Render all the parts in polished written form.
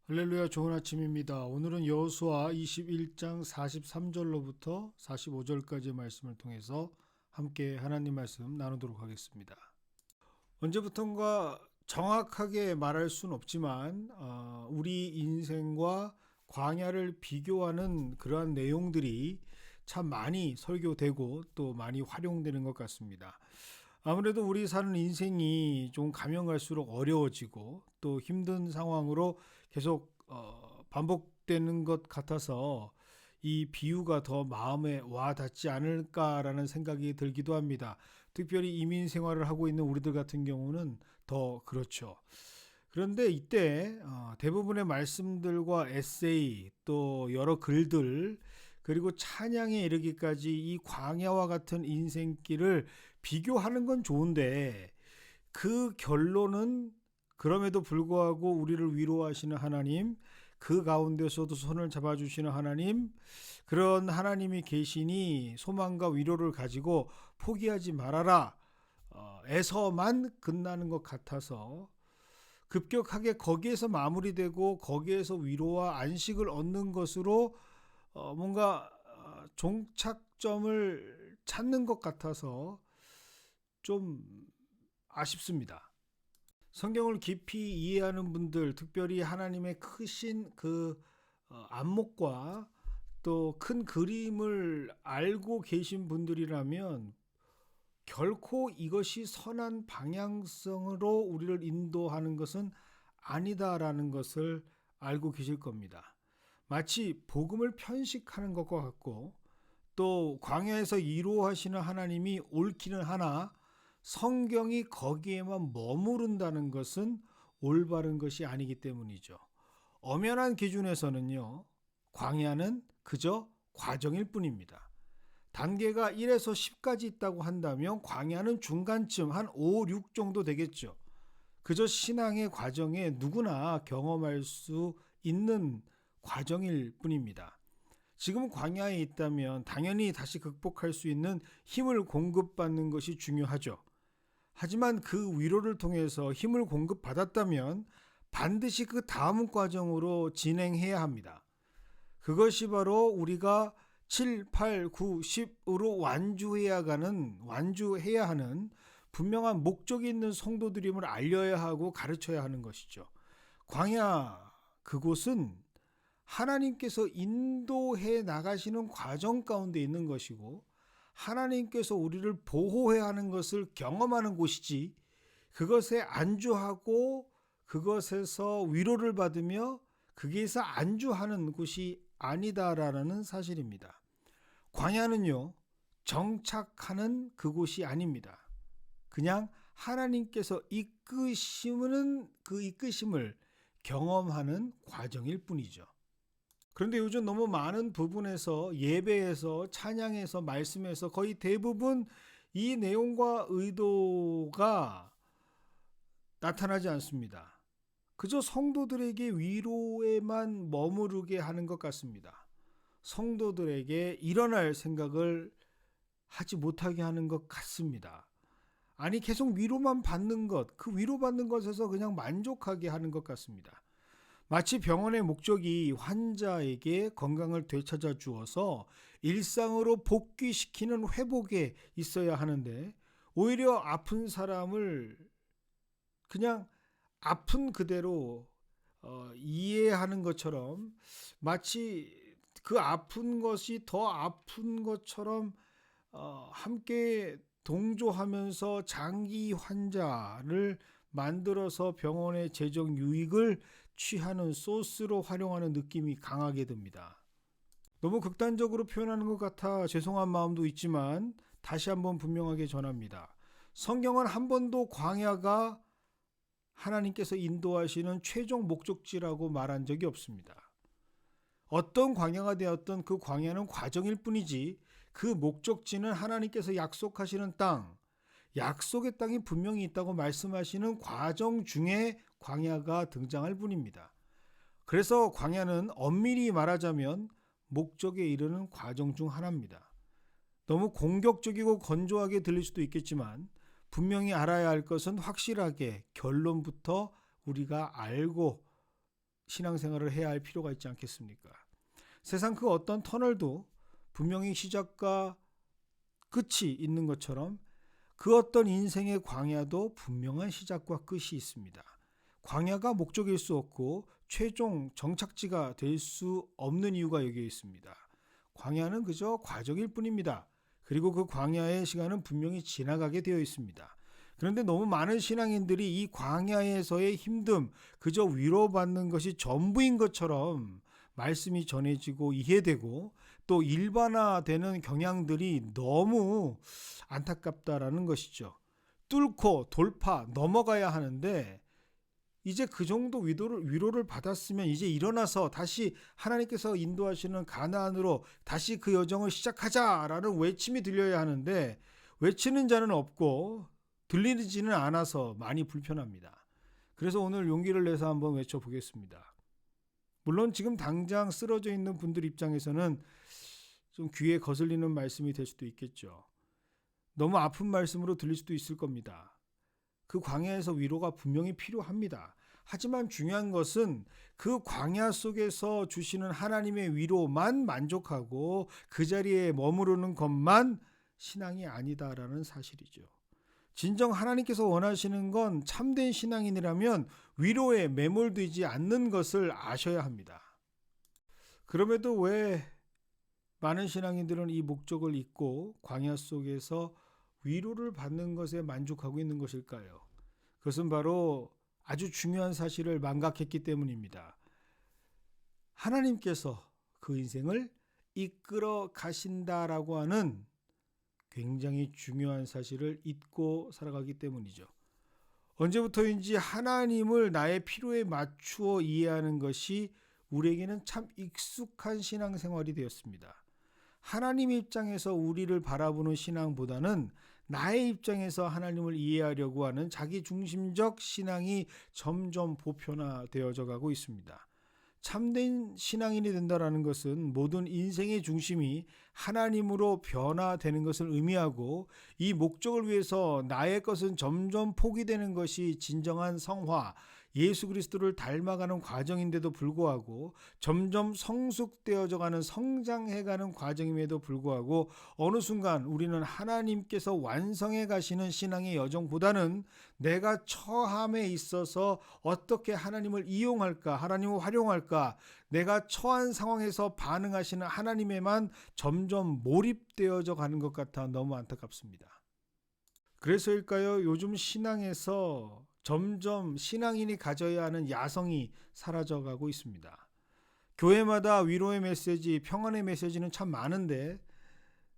할렐루야, 좋은 아침입니다. 오늘은 여호수아 21장 43절로부터 45절까지의 말씀을 통해서 함께 하나님 말씀 나누도록 하겠습니다. 언제부턴가 정확하게 말할 수는 없지만 우리 인생과 광야를 비교하는 그러한 내용들이 참 많이 설교되고 또 많이 활용되는 것 같습니다. 아무래도 우리 사는 인생이 좀 가면 갈수록 어려워지고 또 힘든 상황으로 계속 반복되는 것 같아서 이 비유가 더 마음에 와 닿지 않을까라는 생각이 들기도 합니다. 특별히 이민 생활을 하고 있는 우리들 같은 경우는 더 그렇죠. 그런데 이때 대부분의 말씀들과 에세이 또 여러 글들 그리고 찬양에 이르기까지 이 광야와 같은 인생길을 비교하는 건 좋은데 그 결론은 그럼에도 불구하고 우리를 위로하시는 하나님, 그 가운데서도 손을 잡아주시는 하나님, 그런 하나님이 계시니 소망과 위로를 가지고 포기하지 말아라 에서만 끝나는 것 같아서 급격하게 거기에서 마무리되고 거기에서 위로와 안식을 얻는 것으로 뭔가 종착점을 찾는 것 같아서 좀 아쉽습니다. 성경을 깊이 이해하는 분들, 특별히 하나님의 크신 그 안목과 또 큰 그림을 알고 계신 분들이라면 결코 이것이 선한 방향성으로 우리를 인도하는 것은 아니다라는 것을 알고 계실 겁니다. 마치 복음을 편식하는 것과 같고 또 광야에서 이루하시는 하나님이 옳기는 하나 성경이 거기에만 머무른다는 것은 올바른 것이 아니기 때문이죠. 엄연한 기준에서는요, 광야는 그저 과정일 뿐입니다. 단계가 1에서 10까지 있다고 한다면 광야는 중간쯤 한 5, 6 정도 되겠죠. 그저 신앙의 과정에 누구나 경험할 수 있는 과정일 뿐입니다. 지금 광야에 있다면 당연히 다시 극복할 수 있는 힘을 공급받는 것이 중요하죠. 하지만 그 위로를 통해서 힘을 공급받았다면 반드시 그 다음 과정으로 진행해야 합니다. 그것이 바로 우리가 7, 8, 9, 10으로 완주해야 하는 분명한 목적이 있는 성도들임을 알려야 하고 가르쳐야 하는 것이죠. 광야 그곳은 하나님께서 인도해 나가시는 과정 가운데 있는 것이고 하나님께서 우리를 보호해야 하는 것을 경험하는 곳이지 그것에 안주하고 그것에서 위로를 받으며 거기에서 안주하는 곳이 아니다라는 사실입니다. 광야는요, 정착하는 그곳이 아닙니다. 그냥 하나님께서 이끄시는 그 이끄심을 경험하는 과정일 뿐이죠. 그런데 요즘 너무 많은 부분에서 예배에서 찬양에서 말씀에서 거의 대부분 이 내용과 의도가 나타나지 않습니다. 그저 성도들에게 위로에만 머무르게 하는 것 같습니다. 성도들에게 일어날 생각을 하지 못하게 하는 것 같습니다. 아니 계속 위로만 받는 것, 그 위로받는 것에서 그냥 만족하게 하는 것 같습니다. 마치 병원의 목적이 환자에게 건강을 되찾아 주어서 일상으로 복귀시키는 회복에 있어야 하는데 오히려 아픈 사람을 그냥 아픈 그대로 이해하는 것처럼 마치 그 아픈 것이 더 아픈 것처럼 함께 동조하면서 장기 환자를 만들어서 병원의 재정 유익을 취하는 소스로 활용하는 느낌이 강하게 듭니다. 너무 극단적으로 표현하는 것 같아 죄송한 마음도 있지만 다시 한번 분명하게 전합니다. 성경은 한 번도 광야가 하나님께서 인도하시는 최종 목적지라고 말한 적이 없습니다. 어떤 광야가 되었던 그 광야는 과정일 뿐이지 그 목적지는 하나님께서 약속하시는 땅, 약속의 땅이 분명히 있다고 말씀하시는 과정 중에 광야가 등장할 뿐입니다. 그래서 광야는 엄밀히 말하자면 목적에 이르는 과정 중 하나입니다. 너무 공격적이고 건조하게 들릴 수도 있겠지만 분명히 알아야 할 것은 확실하게 결론부터 우리가 알고 신앙생활을 해야 할 필요가 있지 않겠습니까? 세상 그 어떤 터널도 분명히 시작과 끝이 있는 것처럼 그 어떤 인생의 광야도 분명한 시작과 끝이 있습니다. 광야가 목적일 수 없고 최종 정착지가 될 수 없는 이유가 여기에 있습니다. 광야는 그저 과정일 뿐입니다. 그리고 그 광야의 시간은 분명히 지나가게 되어 있습니다. 그런데 너무 많은 신앙인들이 이 광야에서의 힘듦, 그저 위로받는 것이 전부인 것처럼 말씀이 전해지고 이해되고 또 일반화되는 경향들이 너무 안타깝다라는 것이죠. 뚫고 돌파, 넘어가야 하는데 이제 그 정도 위로를 받았으면 이제 일어나서 다시 하나님께서 인도하시는 가나안으로 다시 그 여정을 시작하자라는 외침이 들려야 하는데 외치는 자는 없고 들리지는 않아서 많이 불편합니다. 그래서 오늘 용기를 내서 한번 외쳐보겠습니다. 물론 지금 당장 쓰러져 있는 분들 입장에서는 좀 귀에 거슬리는 말씀이 될 수도 있겠죠. 너무 아픈 말씀으로 들릴 수도 있을 겁니다. 그 광야에서 위로가 분명히 필요합니다. 하지만 중요한 것은 그 광야 속에서 주시는 하나님의 위로만 만족하고 그 자리에 머무르는 것만 신앙이 아니다라는 사실이죠. 진정 하나님께서 원하시는 건 참된 신앙인이라면 위로에 매몰되지 않는 것을 아셔야 합니다. 그럼에도 왜 많은 신앙인들은 이 목적을 잊고 광야 속에서 위로를 받는 것에 만족하고 있는 것일까요? 그것은 바로 아주 중요한 사실을 망각했기 때문입니다. 하나님께서 그 인생을 이끌어 가신다라고 하는 굉장히 중요한 사실을 잊고 살아가기 때문이죠. 언제부터인지 하나님을 나의 필요에 맞추어 이해하는 것이 우리에게는 참 익숙한 신앙생활이 되었습니다. 하나님 입장에서 우리를 바라보는 신앙보다는 나의 입장에서 하나님을 이해하려고 하는 자기 중심적 신앙이 점점 보편화되어져 가고 있습니다. 참된 신앙인이 된다는 것은 모든 인생의 중심이 하나님으로 변화되는 것을 의미하고 이 목적을 위해서 나의 것은 점점 포기되는 것이 진정한 성화, 예수 그리스도를 닮아가는 과정인데도 불구하고 점점 성숙되어져가는 성장해가는 과정임에도 불구하고 어느 순간 우리는 하나님께서 완성해 가시는 신앙의 여정보다는 내가 처함에 있어서 어떻게 하나님을 이용할까, 하나님을 활용할까, 내가 처한 상황에서 반응하시는 하나님에만 점점 몰입되어져 가는 것 같아 너무 안타깝습니다. 그래서일까요? 요즘 신앙에서 점점 신앙인이 가져야 하는 야성이 사라져가고 있습니다. 교회마다 위로의 메시지, 평안의 메시지는 참 많은데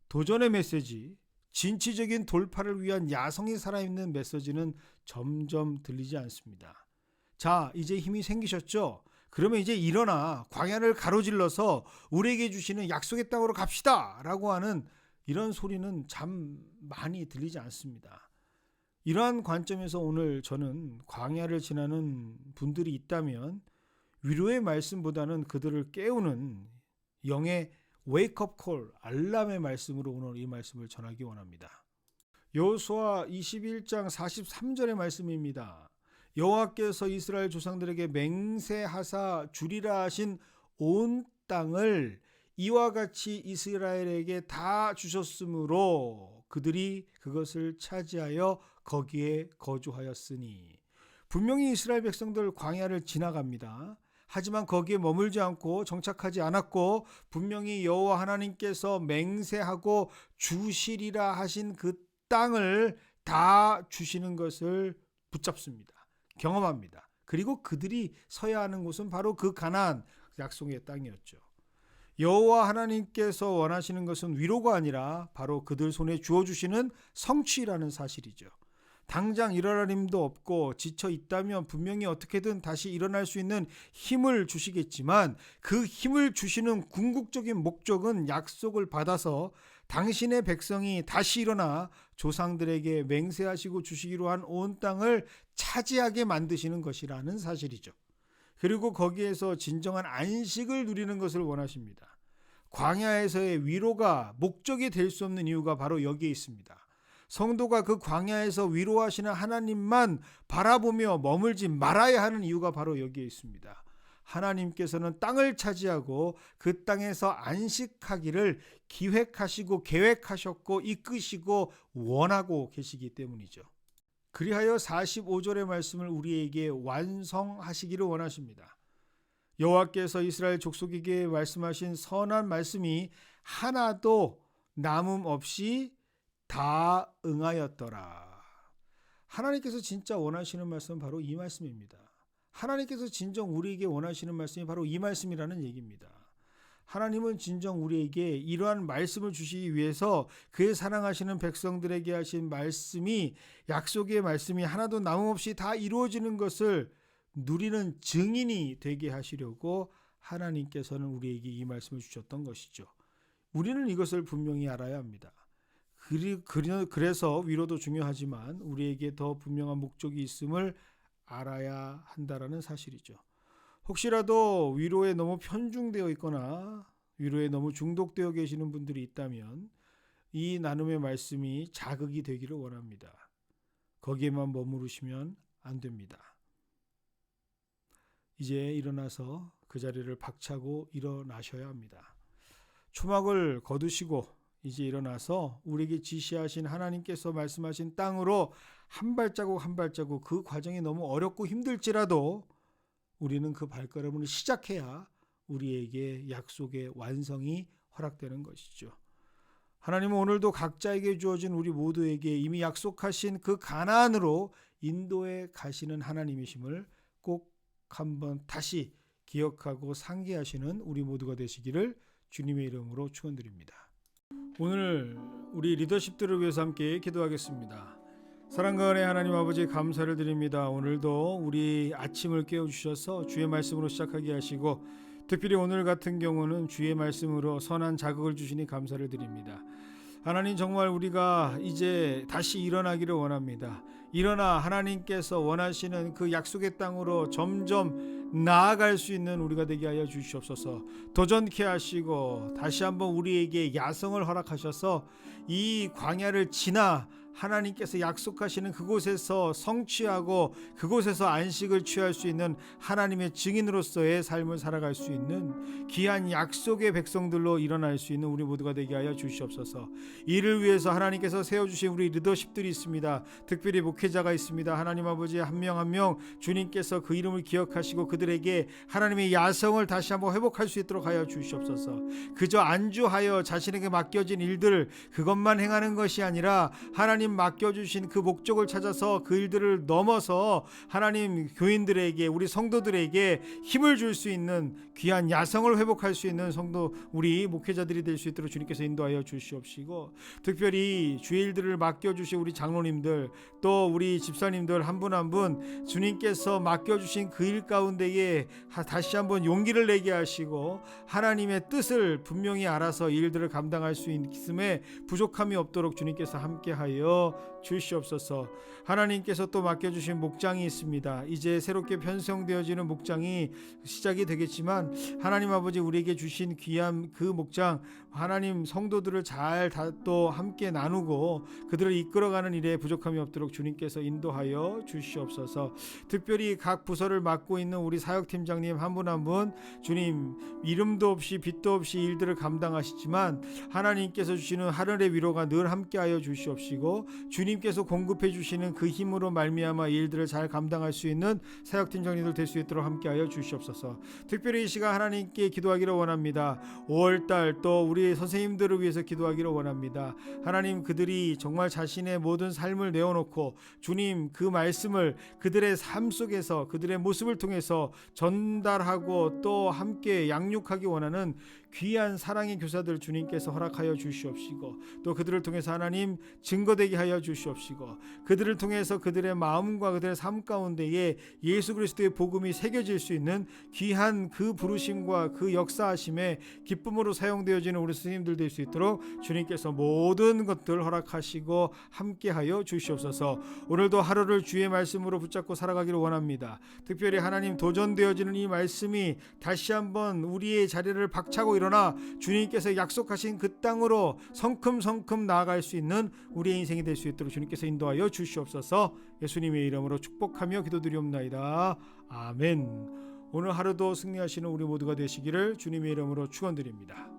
도전의 메시지, 진취적인 돌파를 위한 야성이 살아있는 메시지는 점점 들리지 않습니다. 자, 이제 힘이 생기셨죠? 그러면 이제 일어나 광야를 가로질러서 우리에게 주시는 약속의 땅으로 갑시다 라고 하는 이런 소리는 참 많이 들리지 않습니다. 이러한 관점에서 오늘 저는 광야를 지나는 분들이 있다면 위로의 말씀보다는 그들을 깨우는 영의 웨이크업 콜, 알람의 말씀으로 오늘 이 말씀을 전하기 원합니다. 여호수아 21장 43절의 말씀입니다. 여호와께서 이스라엘 조상들에게 맹세하사 주리라 하신 온 땅을 이와 같이 이스라엘에게 다 주셨으므로 그들이 그것을 차지하여 거기에 거주하였으니. 분명히 이스라엘 백성들 광야를 지나갑니다. 하지만 거기에 머물지 않고 정착하지 않았고 분명히 여호와 하나님께서 맹세하고 주시리라 하신 그 땅을 다 주시는 것을 붙잡습니다. 경험합니다. 그리고 그들이 서야 하는 곳은 바로 그 가나안 약속의 땅이었죠. 여호와 하나님께서 원하시는 것은 위로가 아니라 바로 그들 손에 주어주시는 성취라는 사실이죠. 당장 일어날 힘도 없고 지쳐 있다면 분명히 어떻게든 다시 일어날 수 있는 힘을 주시겠지만 그 힘을 주시는 궁극적인 목적은 약속을 받아서 당신의 백성이 다시 일어나 조상들에게 맹세하시고 주시기로 한 온 땅을 차지하게 만드시는 것이라는 사실이죠. 그리고 거기에서 진정한 안식을 누리는 것을 원하십니다. 광야에서의 위로가 목적이 될 수 없는 이유가 바로 여기에 있습니다. 성도가 그 광야에서 위로하시는 하나님만 바라보며 머물지 말아야 하는 이유가 바로 여기에 있습니다. 하나님께서는 땅을 차지하고 그 땅에서 안식하기를 기획하시고 계획하셨고 이끄시고 원하고 계시기 때문이죠. 그리하여 45절의 말씀을 우리에게 완성하시기를 원하십니다. 여호와께서 이스라엘 족속에게 말씀하신 선한 말씀이 하나도 남음 없이 다 응하였더라. 하나님께서 진짜 원하시는 말씀은 바로 이 말씀입니다. 하나님께서 진정 우리에게 원하시는 말씀이 바로 이 말씀이라는 얘기입니다. 하나님은 진정 우리에게 이러한 말씀을 주시기 위해서 그의 사랑하시는 백성들에게 하신 말씀이, 약속의 말씀이 하나도 남음없이 다 이루어지는 것을 누리는 증인이 되게 하시려고 하나님께서는 우리에게 이 말씀을 주셨던 것이죠. 우리는 이것을 분명히 알아야 합니다. 그래서 위로도 중요하지만 우리에게 더 분명한 목적이 있음을 알아야 한다라는 사실이죠. 혹시라도 위로에 너무 편중되어 있거나 위로에 너무 중독되어 계시는 분들이 있다면 이 나눔의 말씀이 자극이 되기를 원합니다. 거기에만 머무르시면 안 됩니다. 이제 일어나서 그 자리를 박차고 일어나셔야 합니다. 초막을 거두시고 이제 일어나서 우리에게 지시하신 하나님께서 말씀하신 땅으로 한 발자국 한 발자국, 그 과정이 너무 어렵고 힘들지라도 우리는 그 발걸음을 시작해야 우리에게 약속의 완성이 허락되는 것이죠. 하나님은 오늘도 각자에게 주어진 우리 모두에게 이미 약속하신 그 가나안으로 인도해 가시는 하나님이심을 꼭 한번 다시 기억하고 상기하시는 우리 모두가 되시기를 주님의 이름으로 축원드립니다. 오늘 우리 리더십들을 위해서 함께 기도하겠습니다. 사랑과 은혜 하나님 아버지 감사를 드립니다. 오늘도 우리 아침을 깨워주셔서 주의 말씀으로 시작하게 하시고 특별히 오늘 같은 경우는 주의 말씀으로 선한 자극을 주시니 감사를 드립니다. 하나님, 정말 우리가 이제 다시 일어나기를 원합니다. 일어나 하나님께서 원하시는 그 약속의 땅으로 점점 나아갈 수 있는 우리가 되게 하여 주시옵소서. 도전케 하시고 다시 한번 우리에게 야성을 허락하셔서 이 광야를 지나 하나님께서 약속하시는 그곳에서 성취하고 그곳에서 안식을 취할 수 있는 하나님의 증인으로서의 삶을 살아갈 수 있는 귀한 약속의 백성들로 일어날 수 있는 우리 모두가 되게 하여 주시옵소서. 이를 위해서 하나님께서 세워주신 우리 리더십들이 있습니다. 특별히 목회자가 있습니다. 하나님 아버지 한 명 한 명 주님께서 그 이름을 기억하시고 그들에게 하나님의 야성을 다시 한번 회복할 수 있도록 하여 주시옵소서. 그저 안주하여 자신에게 맡겨진 일들 그것만 행하는 것이 아니라 하나님 맡겨주신 그 목적을 찾아서 그 일들을 넘어서 하나님 교인들에게, 우리 성도들에게 힘을 줄 수 있는 귀한 야성을 회복할 수 있는 성도, 우리 목회자들이 될 수 있도록 주님께서 인도하여 주시옵시고, 특별히 주의 일들을 맡겨주신 우리 장로님들, 또 우리 집사님들 한 분 한 분 주님께서 맡겨주신 그 일 가운데에 다시 한번 용기를 내게 하시고 하나님의 뜻을 분명히 알아서 일들을 감당할 수 있음에 부족함이 없도록 주님께서 함께하여 주시옵소서. 하나님께서 또 맡겨주신 목장이 있습니다. 이제 새롭게 편성되어지는 목장이 시작이 되겠지만 하나님 아버지 우리에게 주신 귀한 그 목장, 하나님 성도들을 잘 또 함께 나누고 그들을 이끌어가는 일에 부족함이 없도록 주님께서 인도하여 주시옵소서. 특별히 각 부서를 맡고 있는 우리 사역팀장님 한 분 한 분 주님 이름도 없이 빛도 없이 일들을 감당하시지만 하나님께서 주시는 하늘의 위로가 늘 함께하여 주시옵시고 주님께서 공급해 주시는 그 힘으로 말미암아 일들을 잘 감당할 수 있는 사역팀장님들 될 수 있도록 함께하여 주시옵소서. 특별히 이 시간 하나님께 기도하기를 원합니다. 5월달 또 우리 선생님들을 위해서 기도하기를 원합니다. 하나님, 그들이 정말 자신의 모든 삶을 내어놓고 주님 그 말씀을 그들의 삶 속에서 그들의 모습을 통해서 전달하고 또 함께 양육하기 원하는 귀한 사랑의 교사들 주님께서 허락하여 주시옵시고 또 그들을 통해서 하나님 증거되게 하여 주시옵시고 그들을 통해서 그들의 마음과 그들의 삶 가운데에 예수 그리스도의 복음이 새겨질 수 있는 귀한 그 부르심과 그 역사하심에 기쁨으로 사용되어지는 우리 스님들 될 수 있도록 주님께서 모든 것들 허락하시고 함께하여 주시옵소서. 오늘도 하루를 주의 말씀으로 붙잡고 살아가기를 원합니다. 특별히 하나님 도전되어지는 이 말씀이 다시 한번 우리의 자리를 박차고 일어나 주님께서 약속하신 그 땅으로 성큼성큼 나아갈 수 있는 우리의 인생이 될 수 있도록 주님께서 인도하여 주시옵소서. 예수님의 이름으로 축복하며 기도드리옵나이다. 아멘. 오늘 하루도 승리하시는 우리 모두가 되시기를 주님의 이름으로 축원드립니다.